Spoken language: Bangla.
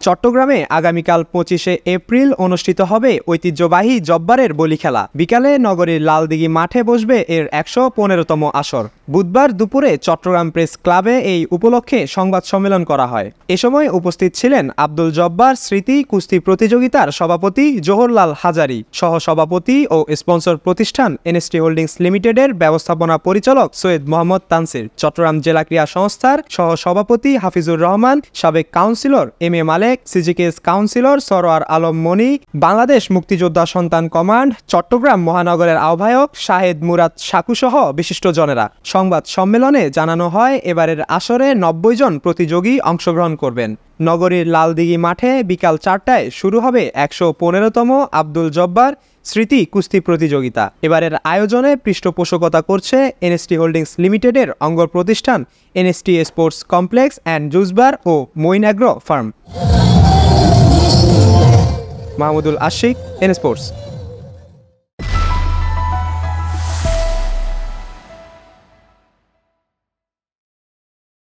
চট্টগ্রামে আগামীকাল 25শে এপ্রিল অনুষ্ঠিত হবে ঐতিহ্যবাহী জব্বারের বলি খেলা। বিকালে নগরীর লালদিঘি মাঠে বসবে এর 115তম আসর। বুধবার দুপুরে চট্টগ্রাম প্রেস ক্লাবে এই উপলক্ষে সংবাদ সম্মেলন করা হয়। এ সময় উপস্থিত ছিলেন আব্দুল জব্বার স্মৃতি কুস্তি প্রতিযোগিতার সভাপতি জোহরলাল হাজারী, সহ-সভাপতি ও স্পন্সর প্রতিষ্ঠান এনএসটি হোল্ডিংস লিমিটেডের ব্যবস্থাপনা পরিচালক সৈয়দ মোহাম্মদ তানসির, চট্টগ্রাম জেলা ক্রীড়া সংস্থার সহ-সভাপতি হাফিজুর রহমান, সাবেক councillor M A Malek, সিজিকেএস councillor Sarwar Alam মনি, বাংলাদেশ মুক্তিযোদ্ধা সন্তান কমান্ড চট্টগ্রাম মহানগরের আহ্বায়ক শাহেদ মুরাদ সাকুসহ বিশিষ্টজনেরা। সংবাদ সম্মেলনে জানানো হয়, এবারের আসরে 90 জন প্রতিযোগী অংশগ্রহণ করবেন। নগরীর লালদিঘি মাঠে বিকাল 4টায় শুরু হবে 115তম আব্দুল জব্বার স্মৃতি কুস্তি প্রতিযোগিতা। এবারের আয়োজনে পৃষ্ঠপোষকতা করছে এনএসটি হোল্ডিংস লিমিটেডের অঙ্গ প্রতিষ্ঠান NST sports complex and juice bar ও Moin agro farm. Mahmudul Ashik, N sports.